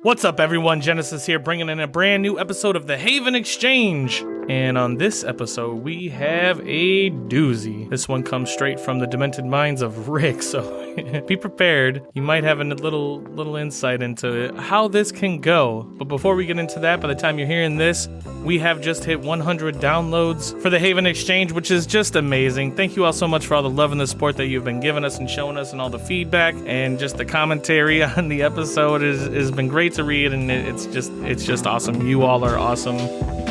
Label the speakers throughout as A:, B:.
A: What's up, everyone? Genesis here, bringing in a brand new episode of the Haven Exchange. And on this episode, we have a doozy. This one comes straight from the demented minds of Rick, so be prepared. You might have a little insight into how this can go. But before we get into that, by the time you're hearing this, we have just hit 100 downloads for the Haven Exchange, which is just amazing. Thank you all so much for all the love and the support that you've been giving us and showing us, and all the feedback and just the commentary on the episode has been great to read, and it's just awesome. You all are awesome.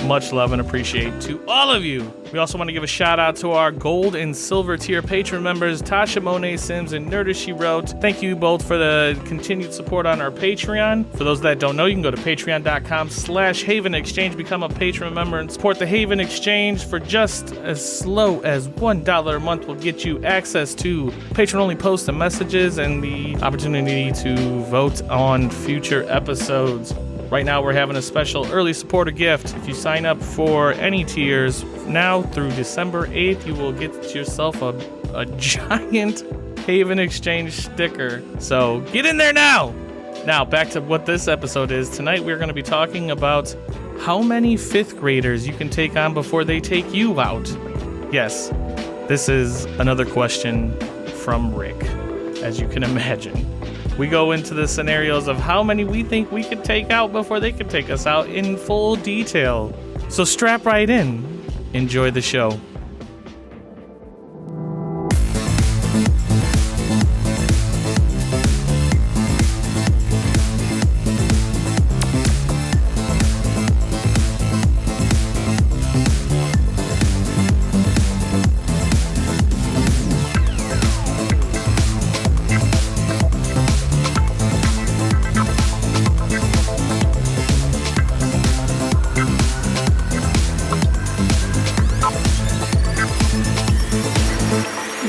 A: Much love and appreciate to all of you. We also want to give a shout out to our gold and silver tier patron members, Tashamonetsims and Nerdershewrote. Thank you both for the continued support on our Patreon. For those that don't know, you can go to patreon.com/Haven Exchange, become a patron member, and support the Haven Exchange for just as low as $1 a month will get you access to patron-only posts and messages and the opportunity to vote on future episodes. Right now, we're having a special early supporter gift. If you sign up for any tiers now through December 8th, you will get yourself a giant Haven Exchange sticker. So get in there now. Now, back to what this episode is. Tonight, we're going to be talking about how many fifth graders you can take on before they take you out. Yes, this is another question from Rick, as you can imagine. We go into the scenarios of how many we think we could take out before they can take us out in full detail. So strap right in. Enjoy the show.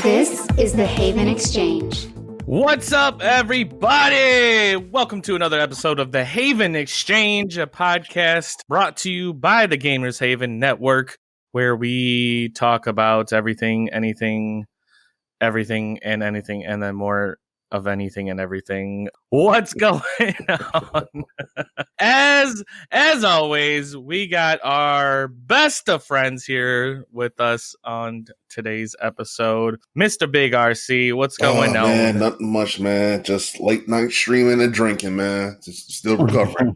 B: This is the Haven Exchange.
A: What's up, everybody? Welcome to another episode of the Haven Exchange, a podcast brought to you by the Gamers Haven Network, where we talk about everything, anything, everything, and anything, and then more of anything and everything. What's going on? As always, we got our best of friends here with us on today's episode. Mr. Big RC, what's going on?
C: Man, nothing much, man. Just late night streaming and drinking, man. Just still recovering.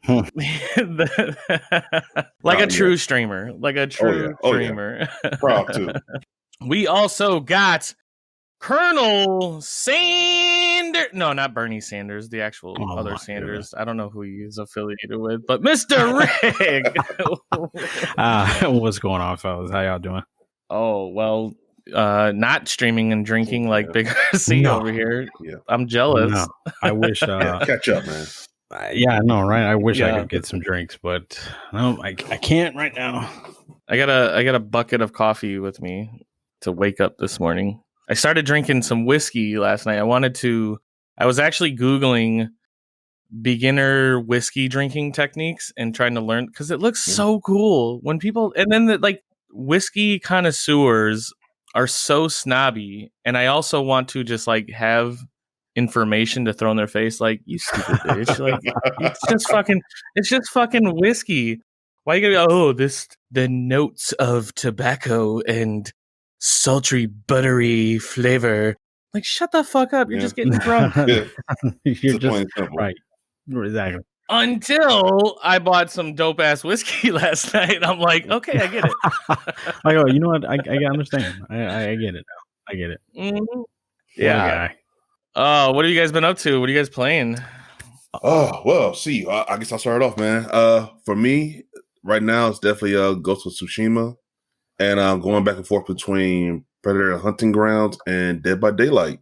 A: Like a true streamer. Like a true streamer.
C: Yeah. Proud too.
A: We also got Colonel Sanders. No, not Bernie Sanders, the actual other Sanders. Goodness. I don't know who he's affiliated with, but Mr. Rick.
D: What's going on, fellas? How y'all doing?
A: Oh, well, not streaming and drinking like Big RC over here. Yeah. I'm jealous.
D: No, I wish.
C: Catch up, man.
D: Yeah, I know, right? I wish I could get some drinks, but no, I can't right now.
A: I got a bucket of coffee with me to wake up this morning. I started drinking some whiskey last night. I was actually Googling beginner whiskey drinking techniques and trying to learn, because it looks so cool when people, and then whiskey connoisseurs are so snobby. And I also want to just have information to throw in their face. Like, you stupid bitch. It's just fucking whiskey. Why you gotta go, the notes of tobacco and sultry, buttery flavor. Like, shut the fuck up. You're just getting drunk.
D: You're just right. Exactly.
A: Until I bought some dope ass whiskey last night. I'm like, okay, I get it.
D: I go, you know what? I understand. I get it now. I get it.
A: Mm-hmm. Yeah. What have you guys been up to? What are you guys playing?
C: Oh, well, see, I guess I'll start off, man. For me, right now, it's definitely Ghost of Tsushima. And I'm going back and forth between Predator Hunting Grounds and Dead by Daylight.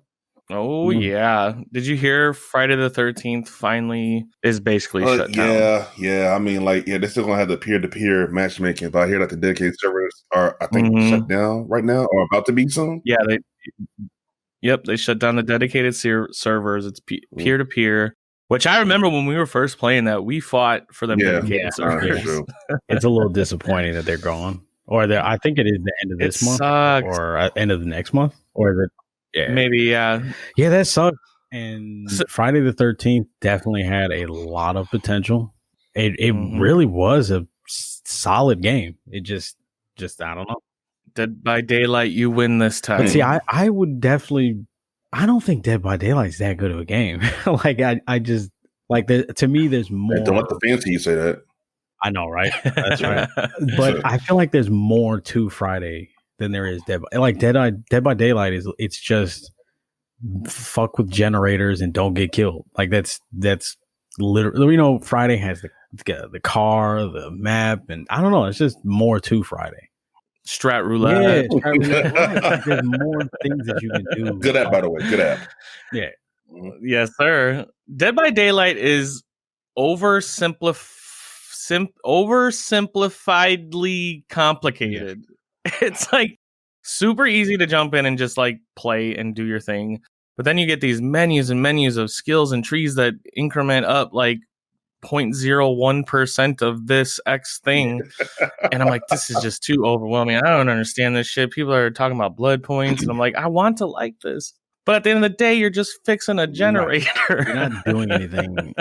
A: Oh, yeah. Did you hear Friday the 13th finally is basically shut down?
C: Yeah. I mean, they're still going to have the peer-to-peer matchmaking, but I hear that the dedicated servers are, I think, shut down right now or about to be soon.
A: Yeah. They shut down the dedicated servers. It's peer-to-peer, which I remember when we were first playing that, we fought for them dedicated servers.
D: It's a little disappointing that they're gone. Or I think it is the end of this month, or end of the next month, or is it? Yeah,
A: maybe.
D: Yeah, that sucks. And Friday the 13th definitely had a lot of potential. It really was a solid game. It just I don't know.
A: Dead by Daylight, you win this time.
D: But see, I would definitely. I don't think Dead by Daylight is that good of a game. Like I just like to me, there's more.
C: Hey, don't let the fancy say that.
D: I know, right? That's right. But I feel like there's more to Friday than there is Dead by Daylight it's just fuck with generators and don't get killed. Like that's literally, Friday has the car, the map, and I don't know. It's just more to Friday.
A: Strat roulette.
D: Yeah, strat roulette. Right. Like, there's more things that you can do.
C: Good app, by the way. Good app.
D: Yeah.
A: Yes, sir. Dead by Daylight is oversimplifiedly complicated. Yeah. It's like super easy to jump in and just like play and do your thing. But then you get these menus and menus of skills and trees that increment up like 0.01% of this X thing. And I'm like, this is just too overwhelming. I don't understand this shit. People are talking about blood points. And I'm like, I want to like this. But at the end of the day, you're just fixing a generator.
D: You're not doing anything.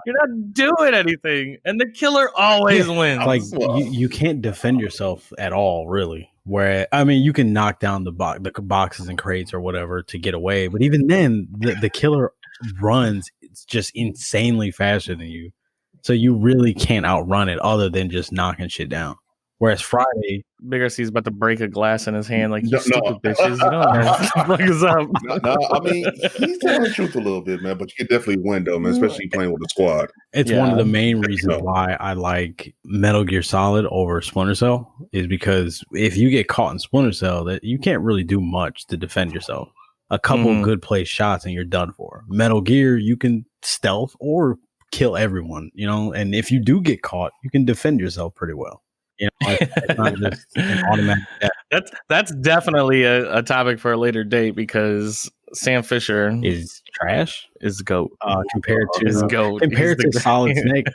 A: You're not doing anything. And the killer always wins.
D: Like, you can't defend yourself at all, really. Where, I mean, you can knock down the boxes and crates or whatever to get away. But even then, the killer runs just insanely faster than you. So you really can't outrun it other than just knocking shit down. Whereas Friday,
A: Big RC's about to break a glass in his hand like, you stupid bitches. You don't know what the fuck is up.
C: No, I mean, he's telling the truth a little bit, man, but you can definitely win, though, man, especially playing with the squad.
D: It's one of the main reasons why I like Metal Gear Solid over Splinter Cell is because if you get caught in Splinter Cell, that you can't really do much to defend yourself. A couple good placed shots and you're done for. Metal Gear, you can stealth or kill everyone, and if you do get caught, you can defend yourself pretty well. It's not just an automatic death.
A: That's definitely a topic for a later date because Sam Fisher
D: is trash.
A: Is GOAT
D: compared to Solid Snake.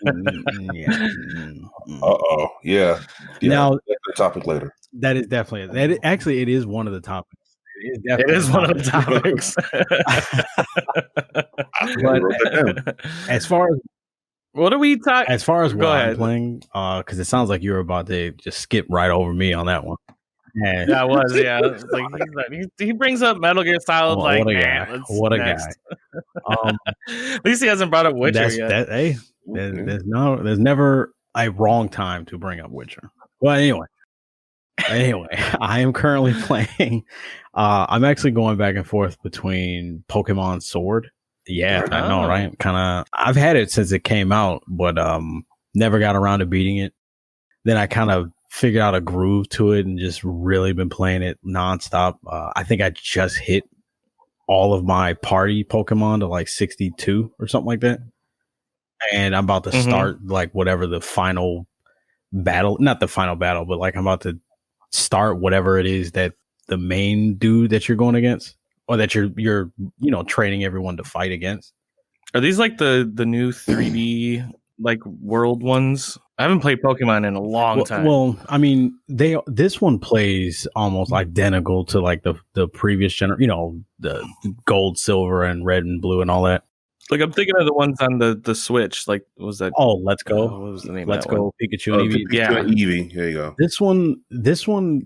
C: Yeah.
D: Now,
C: that's a topic later.
D: That is definitely actually it is one of the topics.
A: It is one of the topics.
D: But as far as
A: what are we talking?
D: As far as what I'm playing, because it sounds like you were about to just skip right over me on that one.
A: Yeah, that was. It's like he brings up Metal Gear Solid. What a guy! At least he hasn't brought up Witcher yet.
D: There's never a wrong time to bring up Witcher. Well, anyway, I am currently playing. I'm actually going back and forth between Pokemon Sword. Yeah, I know, right? I've had it since it came out, but never got around to beating it. Then I kind of figured out a groove to it and just really been playing it nonstop. I think I just hit all of my party Pokemon to like 62 or something like that. And I'm about to start like whatever the final battle, not the final battle, but like I'm about to start whatever it is that the main dude that you're going against. Or that you're training everyone to fight against.
A: Are these like the new 3D like world ones? I haven't played Pokemon in a long time.
D: Well, I mean, this one plays almost identical to like the previous generation. The gold, silver, and red and blue and all that.
A: Like I'm thinking of the ones on the Switch. Like what was that?
D: Oh, Let's Go.
A: What was the name?
D: Let's Go Pikachu and Eevee.
C: Eevee. There you go.
D: This one,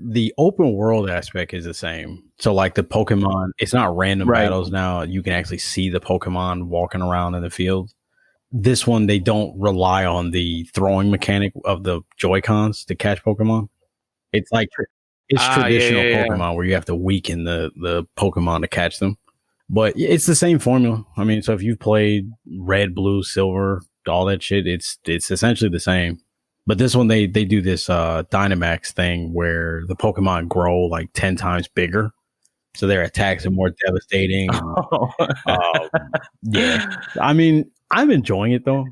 D: the open world aspect is the same. So like the Pokemon, it's not random battles now. You can actually see the Pokemon walking around in the field. This one, they don't rely on the throwing mechanic of the Joy-Cons to catch Pokemon. It's like traditional Pokemon where you have to weaken the Pokemon to catch them. But it's the same formula. I mean, so if you've played red, blue, silver, all that shit, it's essentially the same. But this one, they do this Dynamax thing where the Pokemon grow like 10 times bigger. So their attacks are more devastating. Yeah. I mean, I'm enjoying it, though.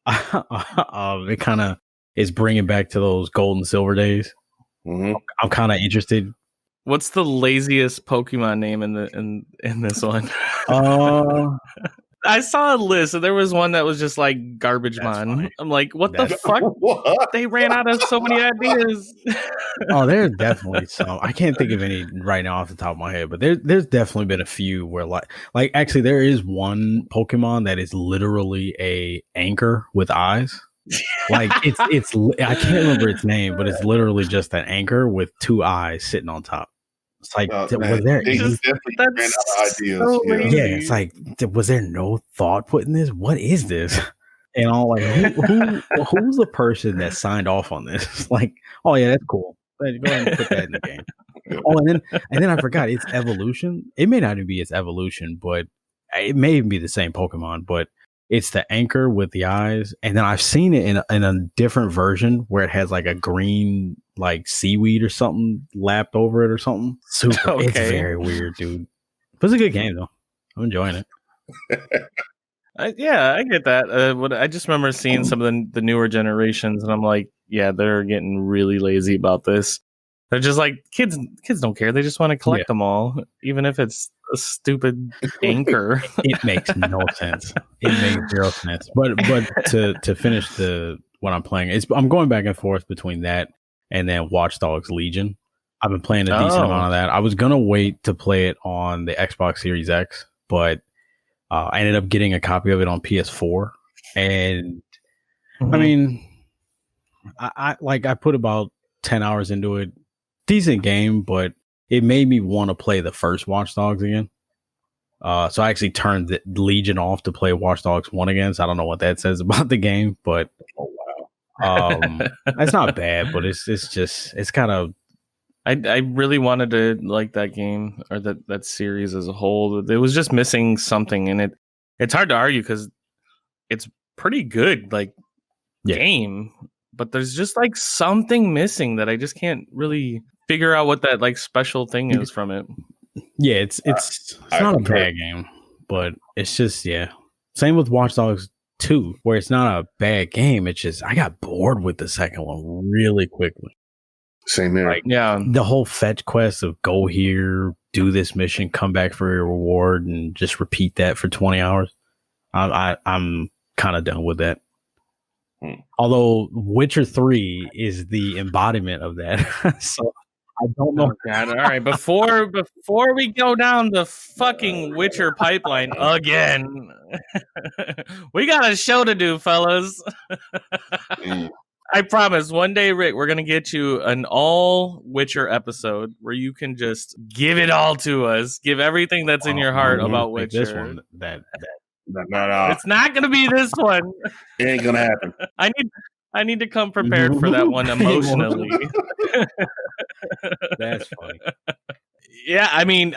D: It kind of is bringing back to those gold and silver days. I'm kind of interested.
A: What's the laziest Pokemon name in this one? I saw a list, and there was one that was just like Garbage
D: That's
A: Man.
D: funny.
A: I'm like, what
D: That's
A: the fuck?
C: What?
A: They ran out of so many ideas.
D: Oh, there's definitely some. I can't think of any right now off the top of my head, but there's definitely been a few where like actually there is one Pokemon that is literally a anchor with eyes. Like it's I can't remember its name, but it's literally just an anchor with two eyes sitting on top. It's like, was there
C: they
D: any?
C: definitely ran out of ideas.
A: so
C: yeah.
A: lazy.
D: Yeah, it's like, was there no thought put in this? What is this? And all like, who's the person that signed off on this? Like, oh yeah, that's cool. Go ahead and put that in the game. Oh, and then I forgot its evolution. It may not even be its evolution, but it may even be the same Pokemon. But it's the anchor with the eyes, and then I've seen it in a different version where it has like a green like seaweed or something lapped over it or something. Super, it's
A: Okay.
D: very weird, dude. But it's a good game though. I'm enjoying it.
A: Yeah, I get that. I just remember seeing some of the newer generations, and I'm like, yeah, they're getting really lazy about this. They're just like kids don't care. They just want to collect them all, even if it's a stupid anchor.
D: It makes no sense. It makes zero sense. But to finish what I'm playing, I'm going back and forth between that and then Watch Dogs Legion. I've been playing a decent amount of that. I was gonna wait to play it on the Xbox Series X, but I ended up getting a copy of it on PS4, and I mean, I put about 10 hours into it. Decent game, but it made me want to play the first Watch Dogs again. So I actually turned the Legion off to play Watch Dogs 1 again. So I don't know what that says about the game, but it's not bad, but it's kind of.
A: I really wanted to like that game or that series as a whole. It was just missing something, and it's hard to argue because it's pretty good game, but there's just like something missing that I just can't really figure out what that like special thing is from it.
D: Yeah, it's not a bad game, but it's just Same with Watch Dogs 2, where it's not a bad game. It's just I got bored with the second one really quickly.
C: Same here.
D: Like, the whole fetch quest of go here, do this mission, come back for your reward, and just repeat that for 20 hours. I'm kind of done with that. Although Witcher 3 is the embodiment of that. So I don't know.
A: Oh, God. All right, before we go down the fucking Witcher pipeline again, we got a show to do, fellas. I promise one day, Rick, we're going to get you an all Witcher episode where you can just give it all to us. Give everything that's in your heart about Witcher.
D: This one, that.
C: No.
A: It's not going to be this one.
C: It ain't gonna happen.
A: I need to come prepared for that one emotionally.
D: That's funny.
A: Yeah, I mean,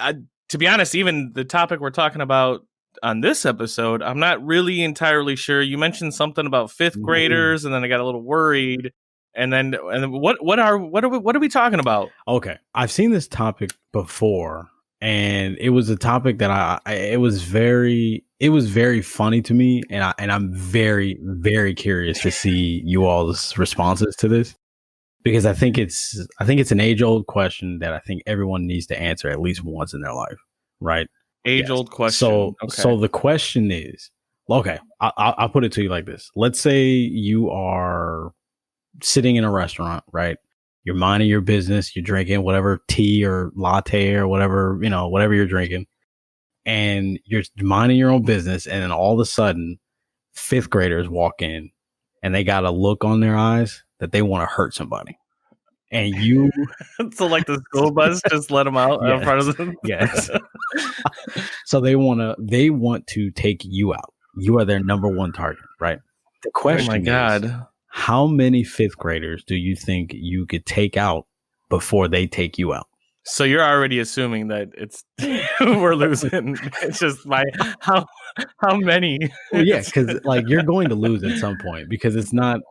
A: to be honest, even the topic we're talking about on this episode, I'm not really entirely sure. You mentioned something about fifth graders, and then I got a little worried. And then what are we talking about?
D: Okay, I've seen this topic before, and it was a topic that it was very funny to me, and I'm very, very curious to see you all's responses to this, because I think it's an age old question that I think everyone needs to answer at least once in their life, right?
A: Age old question.
D: So the question is, okay, I'll put it to you like this. Let's say you are sitting in a restaurant, right? You're minding your business. You're drinking whatever tea or latte or whatever, whatever you're drinking, and you're minding your own business. And then all of a sudden, fifth graders walk in and they got a look on their eyes that they want to hurt somebody. And you,
A: so like the school bus just let them out in front of them.
D: Yes. So they want to take you out. You are their number one target, right? The question is, how many fifth graders do you think you could take out before they take you out?
A: So you're already assuming that it's we're losing. It's just how many?
D: Well, yeah, because like you're going to lose at some point, because it's not.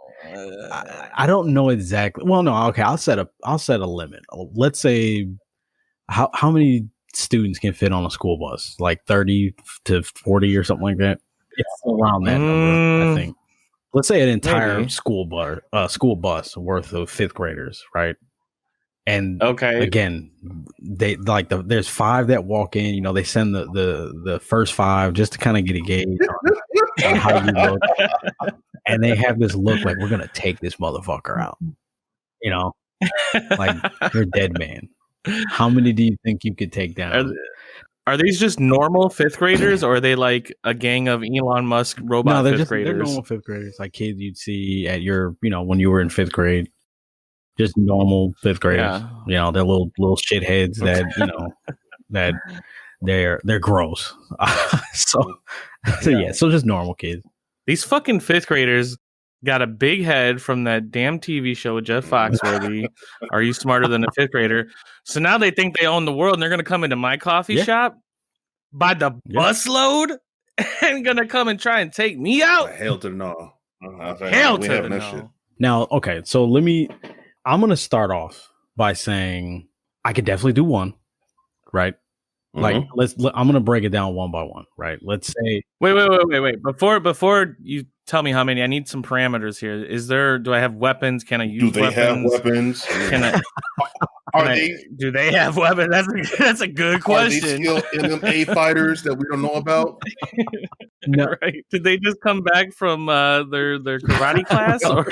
D: I don't know exactly. Well, no, okay. I'll set a limit. Let's say how many students can fit on a school bus? Like 30 to 40 or something like that. It's around that number, I think. Let's say an entire school bus worth of fifth graders, right? And
A: Okay.
D: again, they like there's 5 that walk in. You know, they send the first 5 just to kind of get a gauge on how you look, and they have this look like we're gonna take this motherfucker out. You know, like you're a dead man. How many do you think you could take down?
A: Are these just normal 5th graders, or are they like a gang of Elon Musk robot?
D: No, they're
A: 5th
D: just
A: graders?
D: they're normal 5th graders, like kids you'd see at your, you know, when you were in 5th grade. Just normal 5th graders.
A: Yeah.
D: You know, they're little shitheads that, you know, that they're gross. So just normal kids.
A: These fucking 5th graders got a big head from that damn TV show with Jeff Foxworthy. Are you smarter than a 5th grader? So now they think they own the world, and they're gonna come into my coffee shop by the busload and gonna come and try and take me out.
C: Hell to the no.
A: Hell to the no.
D: Now, okay, so I'm gonna start off by saying I could definitely do one, right? Like I'm gonna break it down one by one, right? Let's say
A: wait. Before you tell me how many, I need some parameters here. Do I have weapons? Can I use weapons?
C: Do they have weapons?
A: Do they have weapons? That's a good question.
C: Are they still MMA fighters that we don't know about?
D: No.
A: Right? Did they just come back from their karate class? Or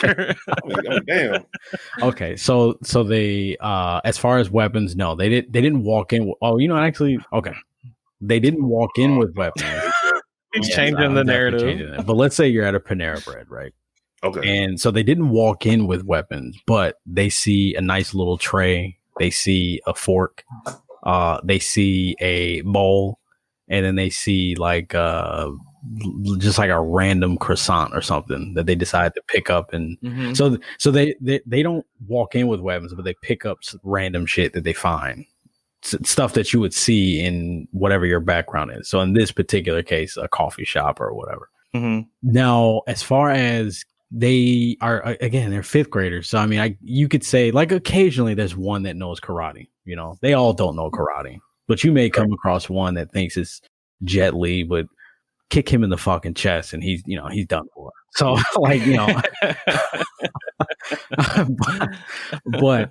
C: Damn.
D: Okay, so they as far as weapons, no, they didn't walk in. Oh, you know, actually, okay, they didn't walk in with weapons.
A: He's changing the narrative.
D: But let's say you're at a Panera Bread, right?
C: Okay.
D: And so they didn't walk in with weapons, but they see a nice little tray. They see a fork. They see a bowl, and then they see like just like a random croissant or something that they decide to pick up. And so they don't walk in with weapons, but they pick up random shit that they find. Stuff that you would see in whatever your background is. So in this particular case, a coffee shop or whatever. Now, as far as they are, again, they're 5th graders. So, I mean, you could say like occasionally there's one that knows karate, you know, they all don't know karate, but you may come across one that thinks it's Jet Li, but kick him in the fucking chest and he's done for. So like, you know, but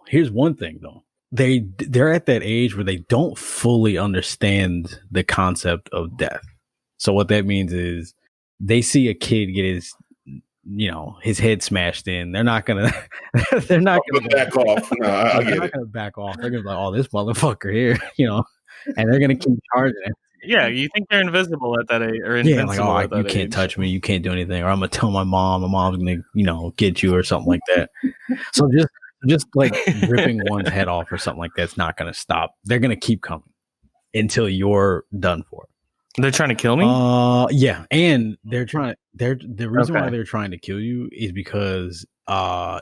D: here's one thing though. They're at that age where they don't fully understand the concept of death. So what that means is they see a kid get his head smashed in. They're not gonna
C: back off. No,
D: they're not gonna back off. They're gonna be like, oh, this motherfucker here, you know, and they're gonna keep charging it.
A: Yeah, you think they're invisible at that age, or
D: invincible? Yeah, like, you can't touch me, you can't do anything, or I'm gonna tell my mom. My mom's gonna, you know, get you or something like that. So just like ripping one's head off or something like that's not going to stop. They're going to keep coming until you're done for.
A: They're trying to kill me?
D: Yeah. And the reason why they're trying to kill you is because I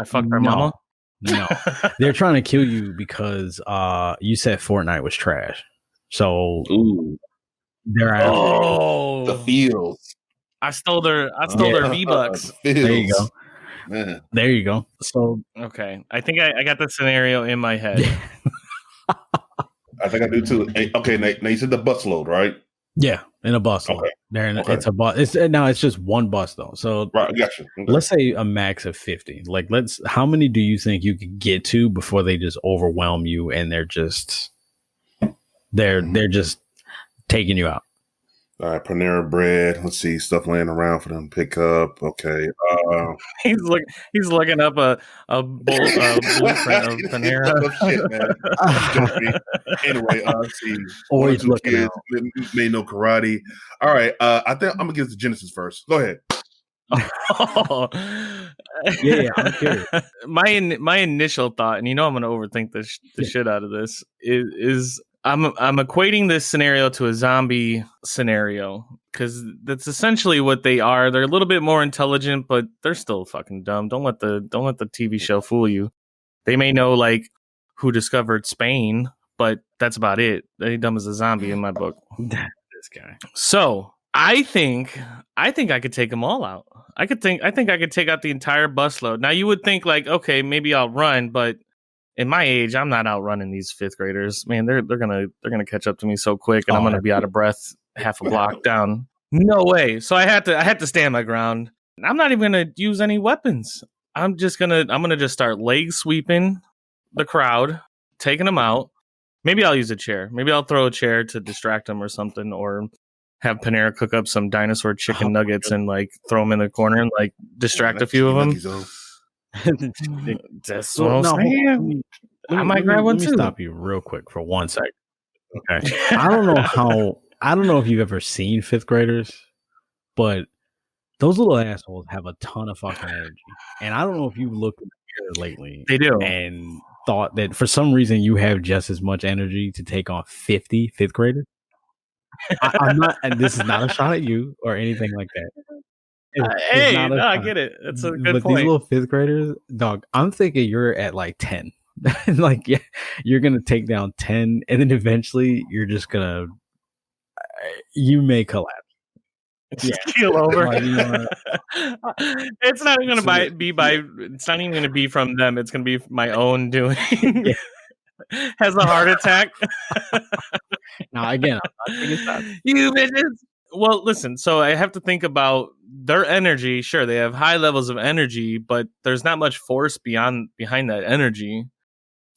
A: fucked their mama?
D: No. They're trying to kill you because you said Fortnite was trash. So they're after
C: the fields.
A: I stole their V-Bucks.
D: There you go. Man. There you go. So
A: okay, I think I got the scenario in my head.
C: I think I do too. Okay, now you said the busload, right?
D: Yeah, in a bus. Okay. It's a bus. It's just one bus though. So
C: right, I got you. Okay.
D: Let's say a max of 50. Like, how many do you think you could get to before they just overwhelm you and they're just taking you out?
C: All right, Panera Bread. Let's see, stuff laying around for them to pick up. Okay.
A: He's looking up a blueprint of Panera.
C: Shit, man. Anyway, see.
D: Or he's looking
C: kids, may know karate. All right. I think I'm gonna give it to Genesis first. Go ahead.
D: Yeah, I'm curious.
A: My initial thought, and you know I'm gonna overthink the shit out of this, is I'm equating this scenario to a zombie scenario because that's essentially what they are. They're a little bit more intelligent, but they're still fucking dumb. Don't let the TV show fool you. They may know like who discovered Spain, but that's about it. They're dumb as a zombie in my book.
D: This guy.
A: So I think I could take them all out. I think I could take out the entire busload. Now you would think like, okay, maybe I'll run, but in my age, I'm not outrunning these 5th graders. Man, they're gonna catch up to me so quick, and I'm gonna be out of breath half a block down. No way. So I had to stand my ground. I'm not even gonna use any weapons. I'm gonna just start leg sweeping the crowd, taking them out. Maybe I'll use a chair. Maybe I'll throw a chair to distract them or something, or have Panera cook up some dinosaur chicken nuggets and like throw them in the corner and like distract a few of them. That's what I'm saying. I might grab one too.
D: Let me stop you real quick for 1 second. Okay. I don't know if you've ever seen fifth graders, but those little assholes have a ton of fucking energy. And I don't know if you've looked in the mirror lately.
A: They do.
D: And thought that for some reason you have just as much energy to take on 50 fifth graders. I'm not, and this is not a shot at you or anything like that.
A: I get it. It's a good point.
D: These little fifth graders, dog, I'm thinking you're at like 10. Like, yeah, you're going to take down 10, and then eventually you're just going to, you may collapse.
A: Yeah. Keel over. It's not even going to it's not even going to be from them. It's going to be my own doing. Yeah. Has a heart attack.
D: Now, again, I'm not taking shots.
A: You bitches. Well, listen, so I have to think about their energy. Sure, they have high levels of energy, but there's not much force behind that energy.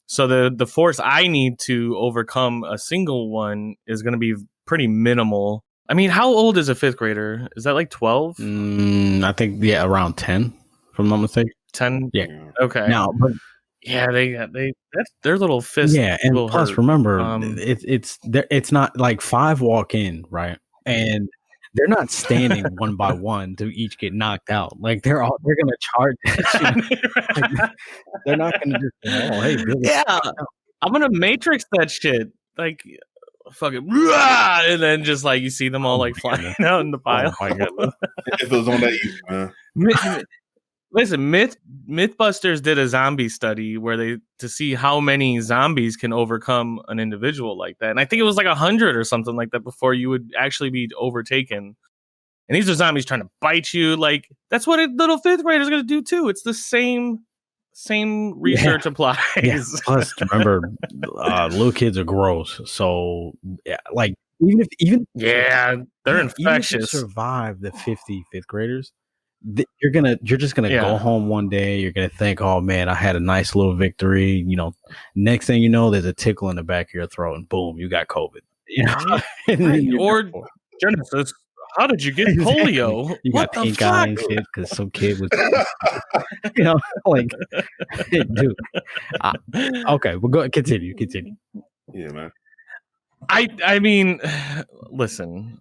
A: So the force I need to overcome a single one is going to be pretty minimal. I mean, how old is a fifth grader? Is that like 12?
D: I think, yeah, around 10, if I'm not mistaken.
A: 10?
D: Yeah.
A: Okay.
D: Now, but
A: yeah, that's their little fist.
D: Yeah, and plus,
A: hurt.
D: remember, it's not like 5 walk in, right? And they're not standing one by one to each get knocked out. Like they're gonna charge. Like, they're not gonna just hey, Billy,
A: yeah, I'm gonna matrix that shit. Like fucking, and then just like you see them all like flying out in the pile.
C: Oh my goodness. If it was on that easy, man.
A: Listen, Mythbusters did a zombie study where to see how many zombies can overcome an individual like that, and I think it was like 100 or something like that before you would actually be overtaken. And these are zombies trying to bite you. Like that's what a little fifth grader is going to do too. It's the same research applies.
D: Yeah. Plus, remember, little kids are gross, so yeah, like even
A: they're infectious.
D: Even if you survive the 50 fifth graders. You're just gonna go home one day. You're gonna think, oh man, I had a nice little victory. You know, next thing you know, there's a tickle in the back of your throat, and boom, you got COVID. You know?
A: Or Genesis, how did you get polio?
D: You got pink eye and shit because some kid was, you know, like, dude. Okay, we'll go. Continue.
C: Yeah, man.
A: I mean, listen.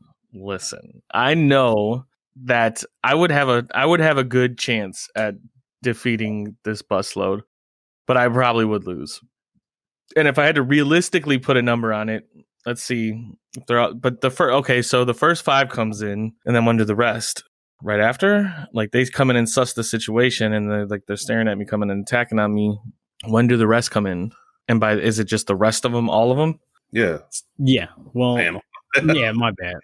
A: I know that I would have a good chance at defeating this busload, but I probably would lose. And if I had to realistically put a number on it, let's see if they're out. But so the first 5 comes in, and then when do the rest? Right after, like they come in and suss the situation, and they're staring at me, coming and attacking on me. When do the rest come in? And is it just the rest of them, all of them?
C: Yeah.
D: Yeah. Well. Yeah, my bad.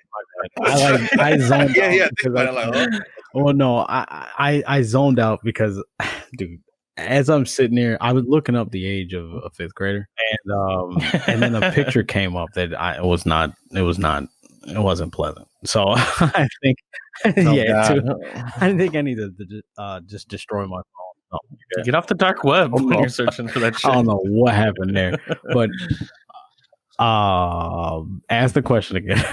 D: I zoned out. Well, no, I zoned out because, dude, as I'm sitting there, I was looking up the age of a fifth grader, and then a picture came up that it wasn't pleasant. So I think, I didn't think I need to just destroy my phone. No,
A: get off the dark web when you're searching for that shit.
D: I don't know what happened there, but. Ask the question again.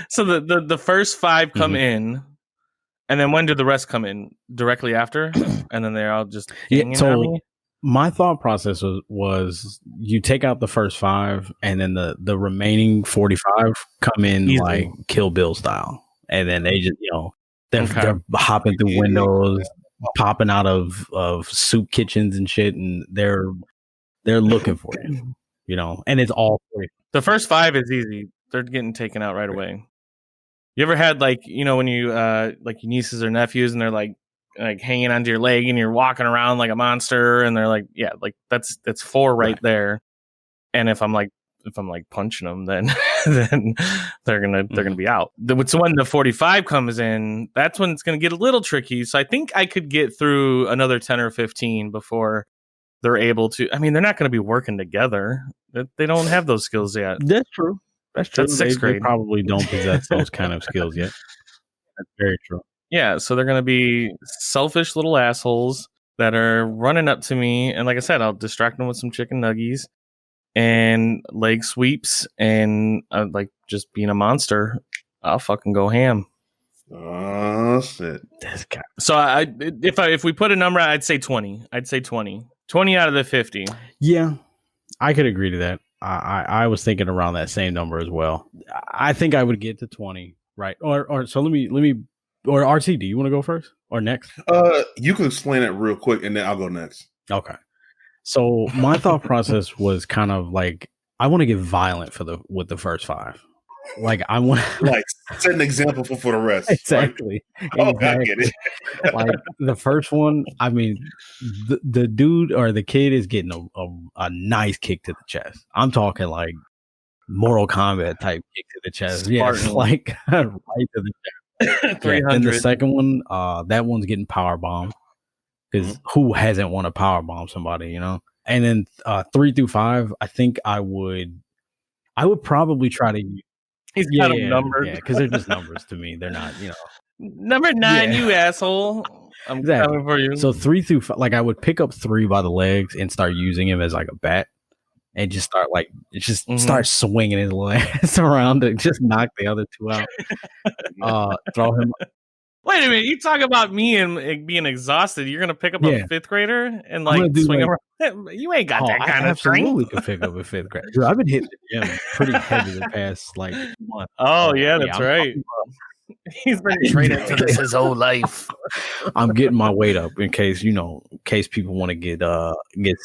A: So the first 5 come in, and then when do the rest come in? Directly after, and then they're all just
D: so my thought process was you take out the first 5, and then the remaining 45 come in easily. Like Kill Bill style, and then they just they're hopping through windows, popping out of soup kitchens and shit, and they're looking for you, and it's all free.
A: The first 5 is easy. They're getting taken out right away. You ever had when you like your nieces or nephews and they're like hanging onto your leg and you're walking around like a monster and they're like, yeah, like that's 4 right there. And if I'm punching them, then they're gonna be out. So when the 45 comes in, that's when it's gonna get a little tricky. So I think I could get through another 10 or 15 before they're able to. I mean, they're not going to be working together. They don't have those skills yet.
D: That's true.
A: That's 6th grade.
D: They probably don't possess those kind of skills yet. That's very true.
A: Yeah, so they're gonna be selfish little assholes that are running up to me, and like I said, I'll distract them with some chicken nuggies and leg sweeps, and like just being a monster. I'll fucking go ham.
C: Oh shit!
D: This guy.
A: So if we put a number, I'd say 20. I'd say 20. 20 out of the 50.
D: Yeah, I could agree to that. I was thinking around that same number as well. I think I would get to 20, right? Or so let me or RT, do you want to go first or next?
C: You can explain it real quick, and then I'll go next.
D: Okay. So my thought process was kind of like I want to get violent with the first 5. Like I want
C: like set an example for the rest.
D: Exactly.
C: Right? Oh, I get it.
D: Like the first one, I mean, the dude or the kid is getting a nice kick to the chest. I'm talking like Mortal Kombat type kick to the chest. Yeah, like right to the chest. 300. Yeah. And the second one, that one's getting power bombed because who hasn't want to power bomb somebody, you know? And then 3 through 5, I think I would probably try to.
A: He's got them numbered.
D: Yeah, because they're just numbers to me. They're not, you know.
A: Number 9, you asshole. I'm coming for you.
D: So 3 through 5, like I would pick up 3 by the legs and start using him as like a bat, and just start start swinging his legs around to just knock the other 2 out. Throw him.
A: Wait a minute, you talk about me and being exhausted. You're gonna pick up a 5th grader and like swing around. You ain't got that kind of strength.
D: Absolutely could pick up a 5th grader. Dude, I've been hitting the gym pretty heavy the past like month.
A: Oh yeah, that's right. He's been training for this his whole life.
D: I'm getting my weight up in case people want to get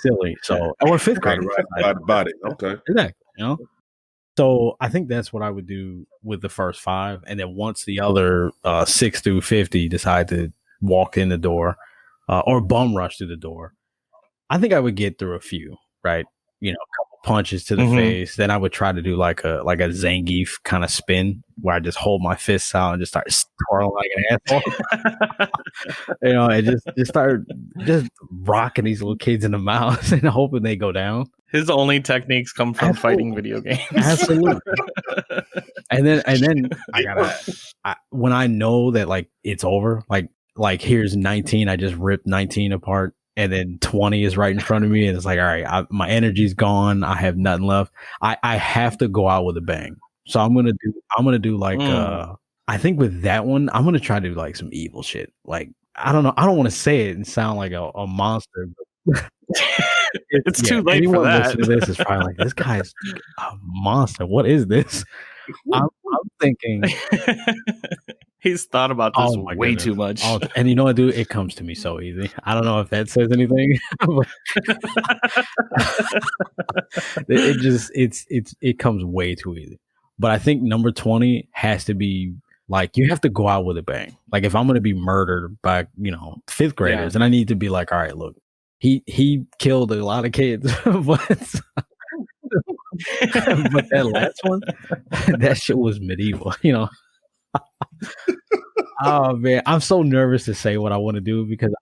D: silly. So or 5th grade,
C: right? Body. Okay,
D: exactly. You know. So I think that's what I would do with the first 5, and then once the other 6 through 50 decide to walk in the door or bum rush through the door, I think I would get through a few, right? You know, a couple punches to the face. Then I would try to do like a Zangief kind of spin where I just hold my fists out and just start twirling like an asshole. You know, and just start just rocking these little kids in the mouth and hoping they go down.
A: His only techniques come from fighting video games.
D: Absolutely. and then when I know that like it's over, like here's 19, I just ripped 19 apart, and then 20 is right in front of me, and it's like, all right, my energy's gone, I have nothing left. I have to go out with a bang. So I'm gonna do like I think with that one, I'm gonna try to do like some evil shit. Like I don't know, I don't want to say it and sound like a monster. But
A: it's too late for that.
D: Listening to this is probably like, this guy's a monster. What is this? I'm thinking
A: he's thought about this way too much.
D: And you know what, dude? It comes to me so easy. I don't know if that says anything. It comes way too easy. But I think number 20 has to be like, you have to go out with a bang. Like if I'm going to be murdered by 5th graders, and I need to be like, all right, look. He killed a lot of kids, but that last one, that shit was medieval, you know. Oh man, I'm so nervous to say what I want to do because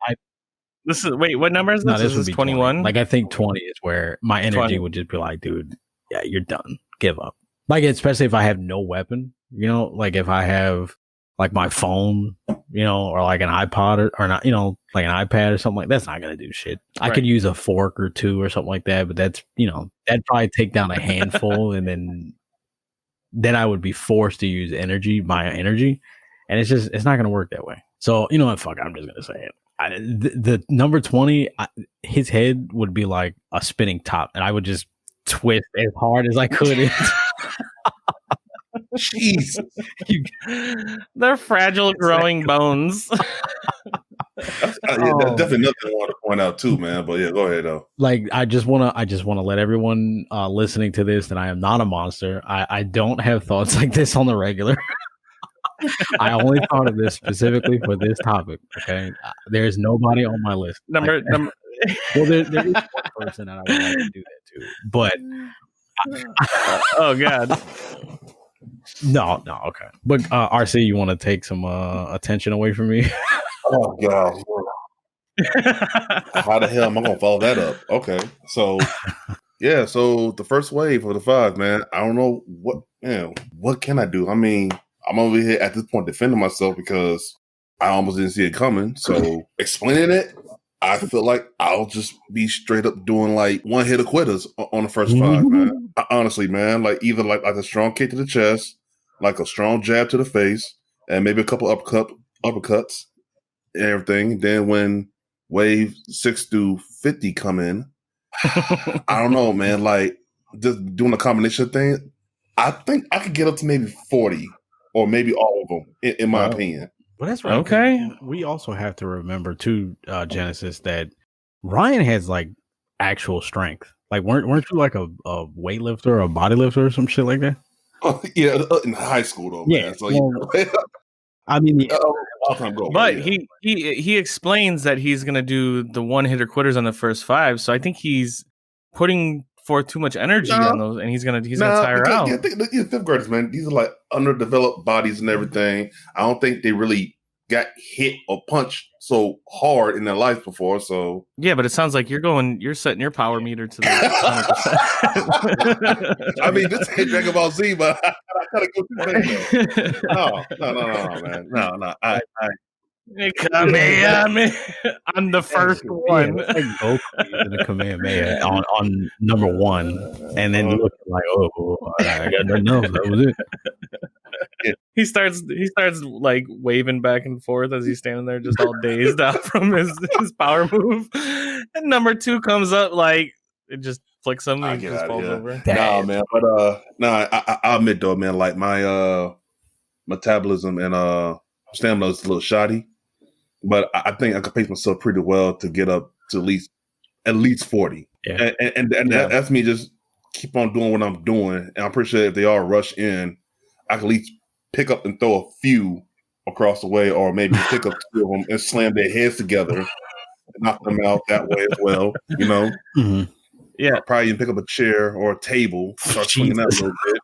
A: what number is this?
D: No, this
A: is 21.
D: Like I think 20 is where my energy
A: 20.
D: would just be like, dude, yeah, you're done. Give up. Like especially if I have no weapon, like if I have like my phone, or like an iPod or not, like an iPad or something like that's not gonna do shit. Right. I could use a fork or 2 or something like that, but that's that'd probably take down a handful, and then I would be forced to use my energy, and it's not gonna work that way. So what, fuck, I'm just gonna say it. The number 20, his head would be like a spinning top, and I would just twist as hard as I could.
C: Jeez,
A: they're fragile growing bones.
C: That's definitely nothing I want to point out too, man. But yeah, go ahead though.
D: Like I just want to let everyone listening to this that I am not a monster. I don't have thoughts like this on the regular. I only thought of this specifically for this topic. Okay, there's nobody on my list.
A: Number.
D: Well, there is one person that I would like to do that to, but
A: oh god.
D: No, okay. But RC, you want to take some attention away from me?
C: Oh god. How the hell am I gonna follow that up? Okay. So yeah, so the first wave of the 5, man. I don't know what can I do? I mean, I'm over here at this point defending myself because I almost didn't see it coming. So explaining it, I feel like I'll just be straight up doing like one hit of quitters on the first five, man. Honestly, man, like either like a strong kick to the chest, like a strong jab to the face, and maybe a couple uppercuts and everything. Then when wave 6 through 50 come in, I don't know, man. Like just doing a combination thing, I think I could get up to maybe 40 or maybe all of them, in my opinion.
D: Well, that's right.
A: Okay.
D: We also have to remember too, Genesis, that Ryan has like actual strength. Like, weren't you like a weightlifter or a bodylifter or some shit like that?
C: Yeah, in high school though, man. So
D: I mean,
A: but he explains that he's gonna do the one hitter quitters on the first five. So I think he's putting forth too much energy on those, and he's gonna tire out.
C: Yeah, fifth graders, man. These are like underdeveloped bodies and everything. I don't think they really got hit or punched so hard in their life before. So
A: yeah, but it sounds like you're setting your power meter to the 100%.
C: I mean, this ain't Dragon Ball Z, but I gotta go through that. No, man. No.
A: I'm the first one.
D: It's like Goku using a Kamehameha on number one, and then looking like, I got nothing else. That was it.
A: He starts like waving back and forth as he's standing there, just all dazed out from his power move. And number two comes up, like it just flicks him, and he just falls over.
C: Nah, man. But I admit though, man, like my metabolism and stamina is a little shoddy. But I think I could pace myself pretty well to get up to at least 40.
D: Yeah.
C: And that's me just keep on doing what I'm doing. And I'm pretty sure if they all rush in, I can at least pick up and throw a few across the way, or maybe pick up two of them and slam their heads together and knock them out that way as well, you know?
D: Mm-hmm.
A: Yeah.
C: I'll probably even pick up a chair or a table, start swinging that a little bit.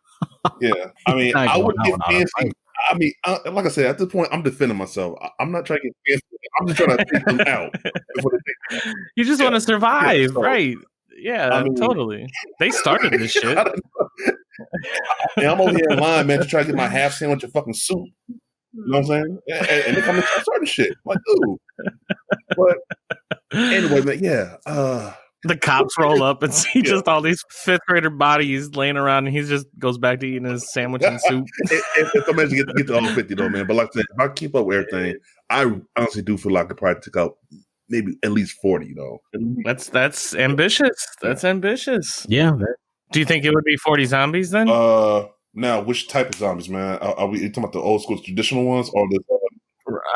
C: Yeah. I mean, I wouldn't get fancy. I mean, like I said, at this point, I'm defending myself. I'm not trying to get fancy. I'm just trying to take them out.
A: You just want to survive, right? Yeah, I mean, totally. They started this shit.
C: And I'm over here in line, man, to try to get my half sandwich of fucking soup. You know what I'm saying? And they come and try certain shit. I'm like, dude. But anyway, man, yeah.
A: The cops roll up and see just all these fifth grader bodies laying around, and he just goes back to eating his sandwich and soup.
C: If I manage to get to all 50 though, man. But like I said, if I keep up with everything, I honestly do feel like I could probably take out maybe at least 40 though.
A: That's ambitious. That's ambitious.
D: Yeah.
A: Do you think it would be 40 zombies then?
C: Now, which type of zombies, man? Are we talking about the old school traditional ones or the?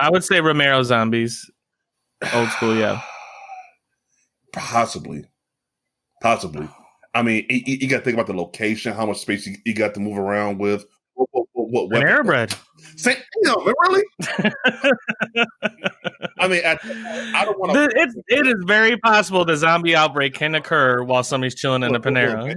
A: I would say Romero zombies. Old school, yeah.
C: Possibly. I mean, you got to think about the location, how much space you got to move around with. What
A: Panera Bread.
C: Really? I mean, I don't want to.
A: It is very possible the zombie outbreak can occur while somebody's chilling in a Panera.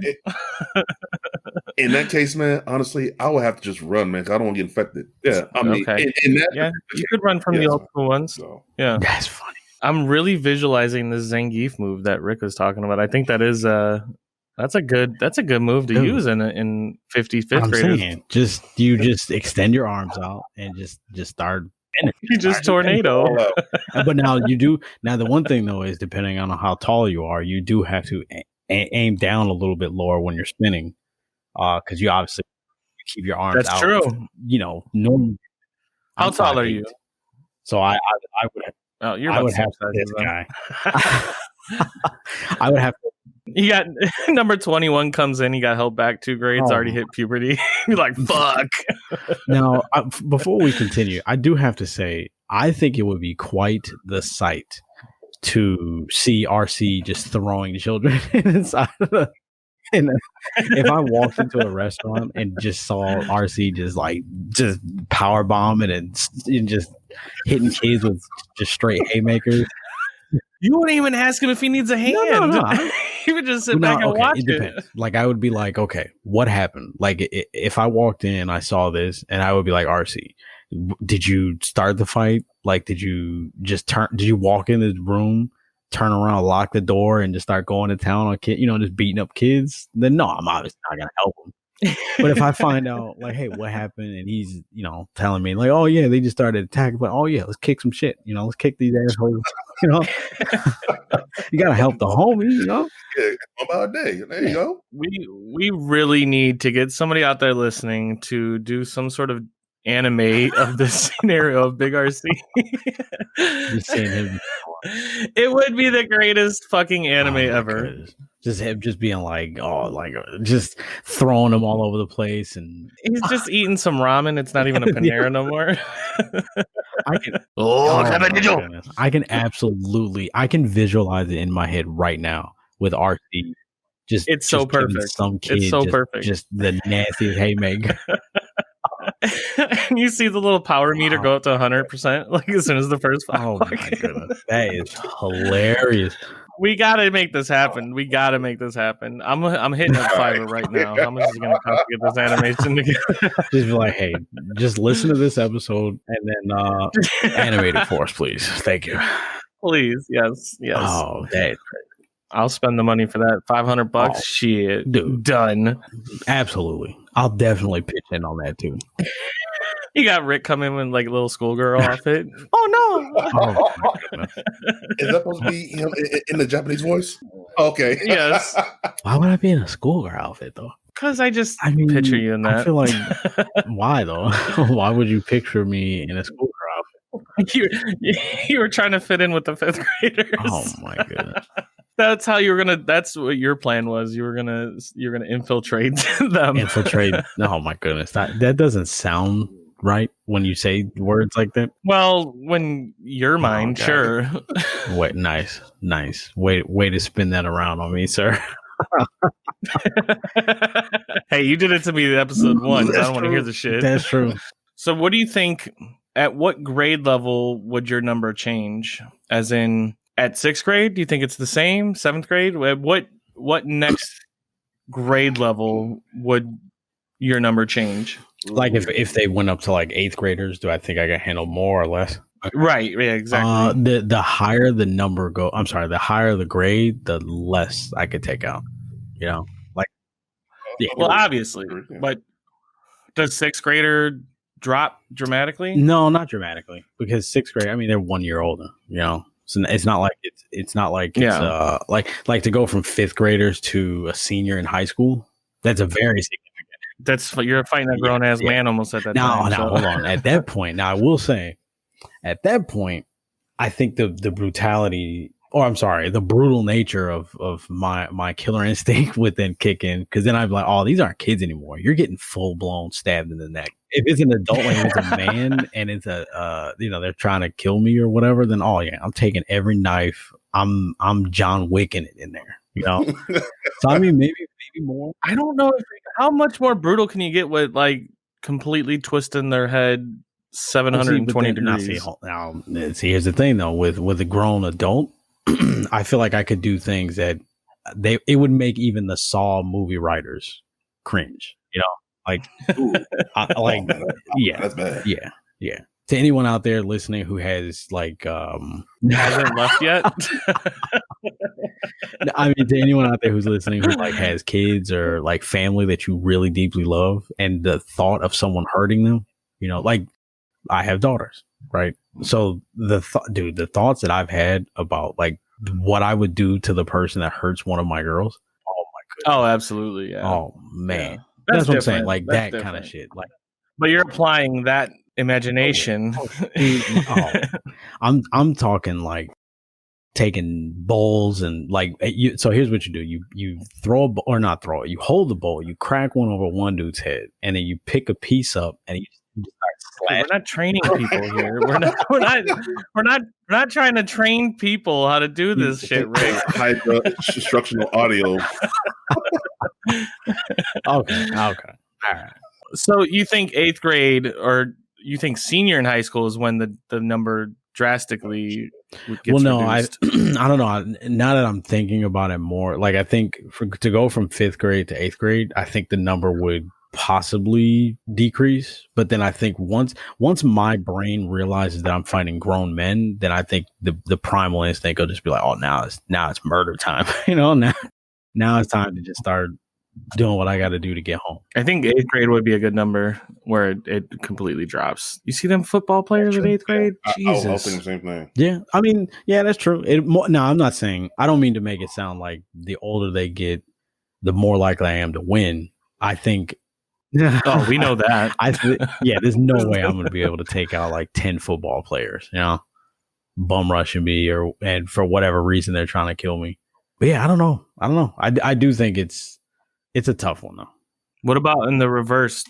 C: In that case, man, honestly, I would have to just run, man. 'Cause I don't want to get infected. Yeah, I mean,
A: okay. You could run from the old school ones. So. Yeah,
D: that's funny.
A: I'm really visualizing this Zangief move that Rick was talking about. I think that is that's a good move to use in 55th graders.
D: You just extend your arms out and just start.
A: You just tornado.
D: But now you do. Now the one thing though is depending on how tall you are, you do have to aim down a little bit lower when you're spinning, because you obviously keep your arms out.
A: That's true.
D: You know, normally.
A: How tall are you?
D: So I would.
A: Oh, you're
D: I
A: about
D: would have this guy. I would have to.
A: You got number 21 comes in. He got held back 2 grades. Already hit puberty. You're like, fuck.
D: Now, before we continue, I do have to say, I think it would be quite the sight to see RC just throwing children inside of the. And if I walked into a restaurant and just saw RC just power bombing and just hitting kids with just straight haymakers,
A: you wouldn't even ask him if he needs a hand. No. He would just sit back and watch it.
D: Depends. Like I would be like, okay, what happened? Like if I walked in, I saw this, and I would be like, RC, did you start the fight? Like, did you just Did you walk in the room? Turn around, lock the door, and just start going to town on kids, just beating up kids, then no, I'm obviously not gonna help them. But if I find out, like, hey, what happened, and he's, telling me, like, oh yeah, they just started attacking, but oh yeah, let's kick some shit, let's kick these assholes, you know. You gotta help the homie.
C: Yeah, about a day. There you go.
A: We really need to get somebody out there listening to do some sort of anime of this scenario of Big RC.
D: Just seeing him.
A: It would be the greatest fucking anime ever.
D: Goodness. Just him just being like, just throwing them all over the place, and
A: he's just eating some ramen. It's not even a Panera no more.
D: I can visualize it in my head right now with RC.
A: It's so perfect.
D: Some kid,
A: it's so perfect.
D: Just the nastiest haymaker.
A: And you see the little power meter go up to 100%, like as soon as the first.
D: Oh my goodness, that is hilarious.
A: We gotta make this happen. I'm hitting up Fiverr right now. How much is it gonna cost to get this animation together?
D: Just be like, hey, just listen to this episode and then animate it for us, please. Thank you.
A: Please, yes.
D: Oh, that is crazy.
A: I'll spend the money for that. $500.
D: Oh,
A: shit,
D: dude,
A: done.
D: Absolutely, I'll definitely pitch in on that too.
A: You got Rick coming in like a little schoolgirl outfit. Oh no!
C: Oh, my goodness. Is that supposed to be him in the Japanese voice? Okay.
A: Yes.
D: Why would I be in a schoolgirl outfit though?
A: Because I picture you in that.
D: I feel like why though? Why would you picture me in a schoolgirl outfit?
A: You were trying to fit in with the fifth graders.
D: Oh my goodness.
A: That's how you were gonna. That's what your plan was. You're gonna infiltrate them.
D: Infiltrate. Oh my goodness. That doesn't sound right when you say words like that.
A: Well, when your mind, sure.
D: Wait, nice. Way to spin that around on me, sir.
A: Hey, you did it to me in episode 1. I don't want to hear the shit.
D: That's true.
A: So, what do you think? At what grade level would your number change? As in, at 6th grade, do you think it's the same? 7th grade? What next grade level would your number change?
D: Like if they went up to like 8th graders, do I think I can handle more or less?
A: Right. Yeah. Exactly.
D: The higher the number go. I'm sorry. The higher the grade, the less I could take out. Like.
A: Yeah. Well, obviously, but does 6th grader drop dramatically?
D: No, not dramatically, because 6th grade. I mean, they're 1 year older. So it's not like it's like to go from 5th graders to a senior in high school. That's a very significant.
A: You're fighting a grown ass man almost at that time.
D: No, hold on. At that point, now I will say, at that point, I think the brutality, or I'm sorry, the brutal nature of my killer instinct would then kick in, because then I'd be like, oh, these aren't kids anymore. You're getting full blown stabbed in the neck. If it's an adult, like if it's a man and it's they're trying to kill me or whatever, then I'm taking every knife. I'm John Wicking it in there. So I mean, maybe more.
A: I don't know how much more brutal can you get with like completely twisting their head 720 degrees.
D: Now, see, here's the thing though, with a grown adult, I feel like I could do things that it would make even the Saw movie writers cringe. Like, yeah,
C: that's bad.
D: Yeah. To anyone out there listening who has like
A: hasn't left yet.
D: I mean, to anyone out there who's listening who like has kids or like family that you really deeply love, and the thought of someone hurting them, like I have daughters, right? So the thoughts that I've had about like what I would do to the person that hurts one of my girls. Oh my goodness.
A: Oh, absolutely. Yeah.
D: Oh man.
A: Yeah.
D: That's what I'm saying. Like that's that kind of shit. Like,
A: but you're applying that imagination.
D: I'm talking like taking bowls and like so here's what you do. You throw a bowl, or not throw it. You hold the bowl, you crack one over one dude's head, and then you pick a piece up and you just start slashing.
A: We're not training people here. We're not trying to train people how to do this shit, Rick.
C: Hydra instructional audio.
D: Okay. All right.
A: So you think 8th grade, or you think senior in high school is when the number drastically gets reduced?
D: I don't know. Now that I'm thinking about it more, like I think to go from 5th grade to 8th grade, I think the number would possibly decrease. But then I think once my brain realizes that I'm fighting grown men, then I think the primal instinct will just be like, oh, now it's murder time. Now it's time to just start doing what I got to do to get home.
A: I think 8th grade would be a good number where it completely drops. You see them football players at 8th grade?
C: I
A: Jesus.
C: was thinking the same thing.
D: Yeah, I mean, yeah, that's true. No, I'm not saying. I don't mean to make it sound like the older they get, the more likely I am to win. I think.
A: Oh, we know that.
D: Yeah, there's no way I'm going to be able to take out like 10 football players, bum rushing me and for whatever reason they're trying to kill me. But yeah, I don't know. I do think it's a tough one though.
A: What about in the reverse?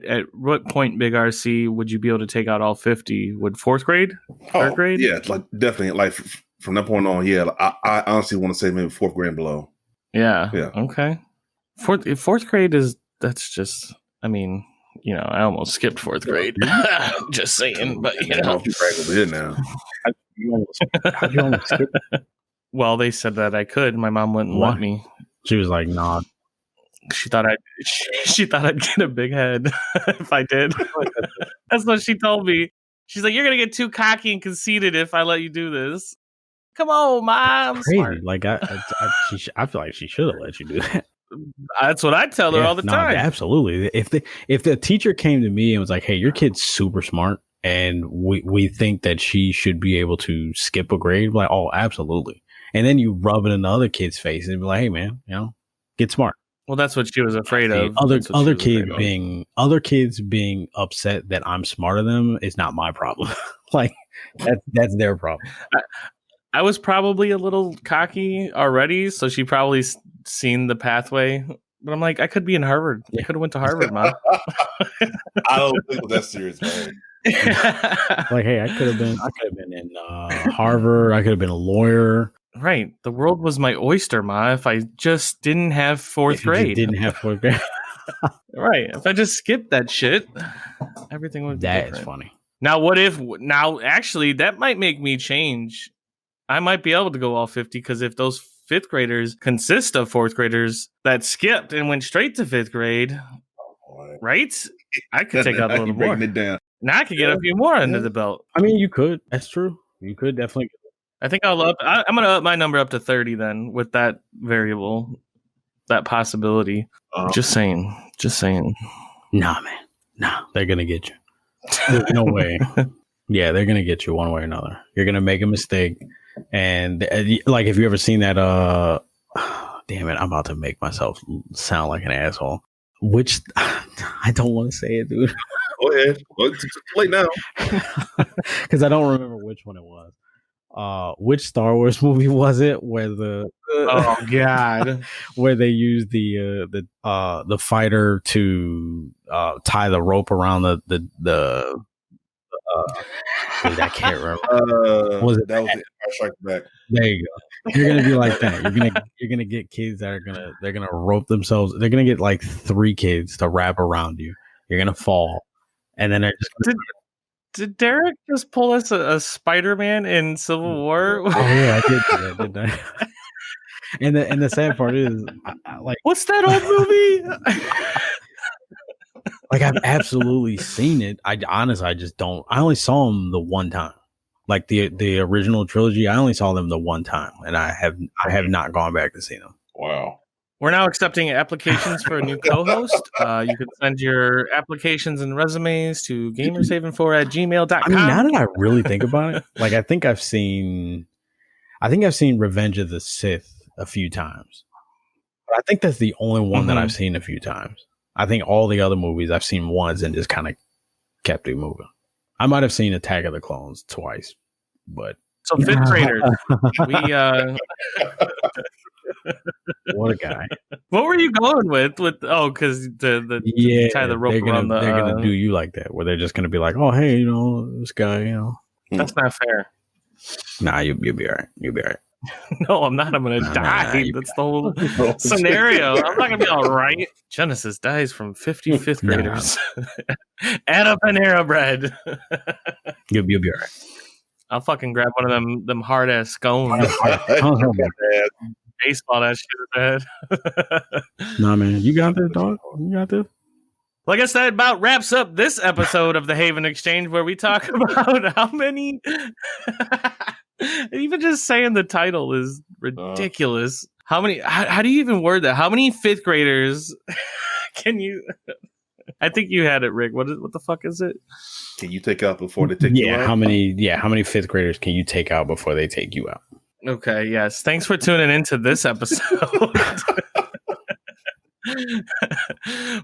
A: At what point, Big RC, would you be able to take out all 50? Would 4th grade? 3rd grade?
C: Yeah, like definitely. Like from that point on, yeah. I honestly want to say maybe 4th grade and below.
A: Yeah.
C: Yeah.
A: Okay. 4th grade that's just. I mean, I almost skipped 4th grade. Just saying, but
C: You're over here now.
D: How'd you almost skip?
A: Well, they said that I could. My mom wouldn't let me.
D: She was like, "Nah."
A: She thought I'd get a big head if I did. That's what she told me. She's like, "You're gonna get too cocky and conceited if I let you do this." Come on, Mom.
D: Crazy. Smart. Like I feel like she should have let you do that.
A: That's what I tell her all the time.
D: Absolutely. If the teacher came to me and was like, "Hey, your kid's super smart, and we think that she should be able to skip a grade," I'm like, "Oh, absolutely." And then you rub it in the other kid's face and be like, "Hey, man, get smart."
A: Well, that's what she was afraid of.
D: Other kids being upset that I'm smarter than them is not my problem. Like that's their problem.
A: I was probably a little cocky already, so she probably seen the pathway. But I'm like, I could be in Harvard. I could have went to Harvard, Mom.
C: I don't think that's serious, man.
D: Like, hey, I could have been in Harvard. I could have been a lawyer.
A: Right. The world was my oyster, Ma, if I just didn't have 4th grade.
D: Didn't have 4th grade.
A: Right. If I just skipped that shit, everything would be different.
D: That is funny.
A: Now, actually, that might make me change. I might be able to go all 50 because if those 5th graders consist of 4th graders that skipped and went straight to 5th grade, right? I could take out a little more.
C: It down.
A: Now I could get a few more under the belt.
D: I mean, you could. That's true. You could definitely.
A: I think I'm going to up my number up to 30 then with that variable, that possibility. Just saying.
D: Nah, man. Nah, they're going to get you. There's no way. Yeah, they're going to get you one way or another. You're going to make a mistake. And like, have you ever seen that? Damn it, I'm about to make myself sound like an asshole. Which I don't want to say it, dude.
C: Go ahead. It's late now.
D: Because I don't remember which one it was. Which Star Wars movie was it where
A: oh god,
D: where they used the fighter to tie the rope around the I can't remember.
C: Was it that was the Empire Strikes Back?
D: There you go. You're gonna be like that. You're gonna get kids that they're gonna rope themselves. They're gonna get like 3 kids to wrap around you. You're gonna fall, and then they're just gonna.
A: Did Derek just pull us a Spider-Man in Civil War?
D: Oh yeah, I did do that, didn't I? And the sad part is, like,
A: what's that old movie?
D: Like, I've absolutely seen it. I just don't. I only saw them the one time, like the original trilogy. I only saw them the one time, and I have not gone back to see them.
C: Wow.
A: We're now accepting applications for a new co-host. You can send your applications and resumes to gamershaven4@gmail.com.
D: I mean, now that I really think about it, like I think I've seen Revenge of the Sith a few times. But I think that's the only one that I've seen a few times. I think all the other movies I've seen once and just kind of kept it moving. I might have seen Attack of the Clones twice, but
A: so 5th graders, we
D: what a guy.
A: What were you going with? Because the tie the rope around
D: they're gonna do you like that, where they're just gonna be like, oh hey, this guy,
A: That's not fair.
D: Nah, you'll be all right. You'll be all right.
A: No, I'm not. I'm gonna die. That's the whole scenario. I'm not gonna be all right. Genesis dies from 50 5th graders at a Panera Bread.
D: You'll be all right.
A: I'll fucking grab one of them hard ass scones. Baseball that shit bad.
D: Nah, man, you got this, dog. You got this.
A: Well, I guess that about wraps up this episode of the Haven Exchange, where we talk about how many. Even just saying the title is ridiculous. How do you even word that? How many fifth graders can you? I think you had it, Rick. What the fuck is it?
C: Can you take out before they take you out?
D: How many fifth graders can you take out before they take you out?
A: Okay, yes. Thanks for tuning into this episode.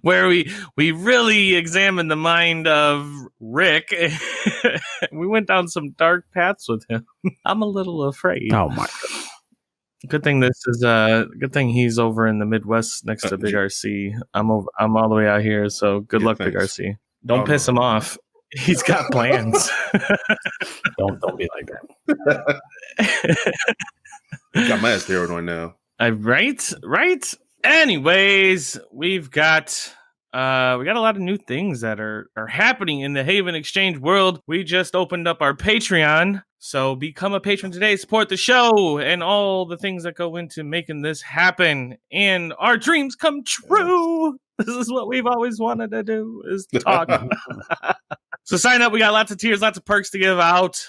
A: Where we really examined the mind of Rick. We went down some dark paths with him. I'm a little afraid.
D: Oh my god.
A: Good thing good thing he's over in the Midwest next to Big RC. I'm all the way out here, so good luck, thanks. Big RC. Don't piss him off. He's got plans.
D: Don't be like that.
C: Got my ass paranoid now.
A: Right. Anyways, we've got a lot of new things that are happening in the Haven Exchange world. We just opened up our Patreon, so become a patron today, support the show and all the things that go into making this happen, and our dreams come true. Yes. This is what we've always wanted to do, is talk. So sign up. We got lots of tiers, lots of perks to give out,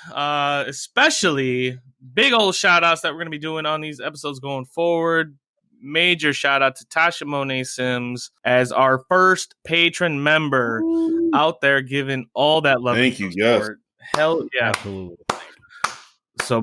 A: especially big old shout outs that we're going to be doing on these episodes going forward. Major shout out to Tashamonetsims as our first patron member out there, giving all that love.
C: Thank you. Yes.
A: Hell yeah.
D: Absolutely.
A: So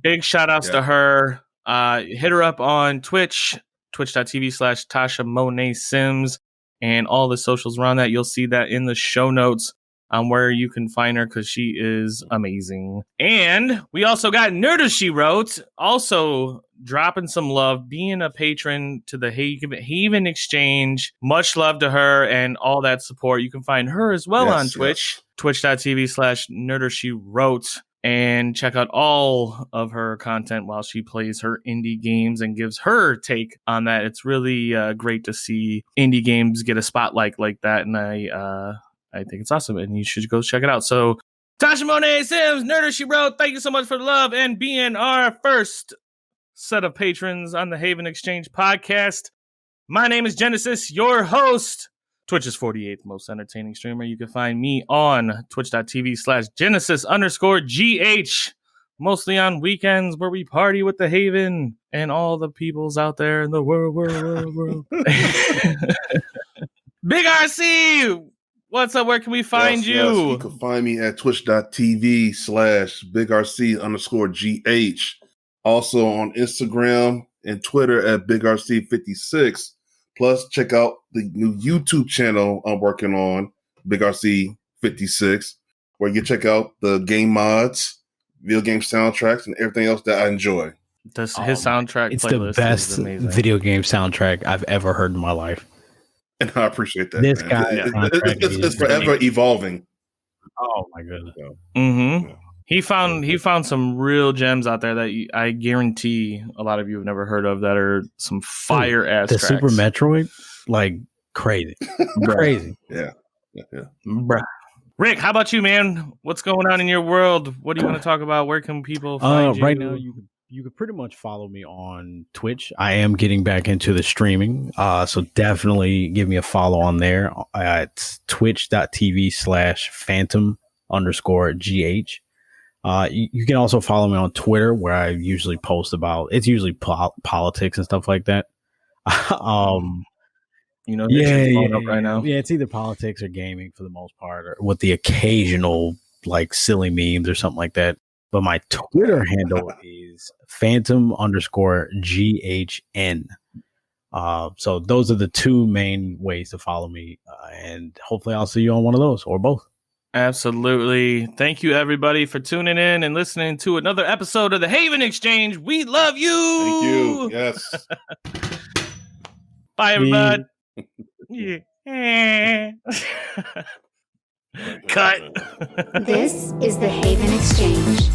A: big shout outs to her. Hit her up on Twitch, twitch.tv/Tashamonetsims, and all the socials around that. You'll see that in the show notes on where you can find her, because she is amazing. And we also got Nerdershewrote, also dropping some love, being a patron to the Haven Exchange. Much love to her and all that support. You can find her as well on Twitch, twitch.tv/Nerdershewrote, and check out all of her content while she plays her indie games and gives her take on that. It's really great to see indie games get a spotlight like that, and I think it's awesome, and you should go check it out. So, Tashamonetsims, Nerdershewrote, thank you so much for the love and being our first set of patrons on the Haven Exchange podcast. My name is Genesis, your host, Twitch's 48th most entertaining streamer. You can find me on twitch.tv/Genesis_GH, mostly on weekends where we party with the Haven and all the peoples out there in the world. Big RC! What's up? Where can we find you?
C: Yes. You can find me at twitch.tv/BigRC_GH. Also on Instagram and Twitter at BigRC56. Plus, check out the new YouTube channel I'm working on, BigRC56, where you check out the game mods, video game soundtracks, and everything else that I enjoy.
A: His soundtrack
D: it's the best video game soundtrack I've ever heard in my life.
C: And I appreciate that.
D: This guy,
C: it's forever evolving.
D: Oh my goodness!
A: Mm-hmm. Yeah. He found some real gems out there that I guarantee a lot of you have never heard of, that are some fire ass.
D: The
A: tracks.
D: Super Metroid, like crazy, crazy.
C: Yeah.
A: Bruh. Rick, how about you, man? What's going on in your world? What do you want to talk about? Where can people find you?
D: Right now, you could pretty much follow me on Twitch. I am getting back into the streaming, so definitely give me a follow on there at twitch.tv/Phantom_GH. You can also follow me on Twitter, where I usually post about, it's usually politics and stuff like that.
A: Right now.
D: Yeah, it's either politics or gaming for the most part, or with the occasional like silly memes or something like that. But my Twitter handle is Phantom_GHN. So those are the two main ways to follow me, and hopefully I'll see you on one of those or both.
A: Absolutely. Thank you, everybody, for tuning in and listening to another episode of the Haven Exchange. We love you.
C: Thank you. Yes.
A: Bye, everybody. Yeah. Cut.
B: This is the Haven Exchange.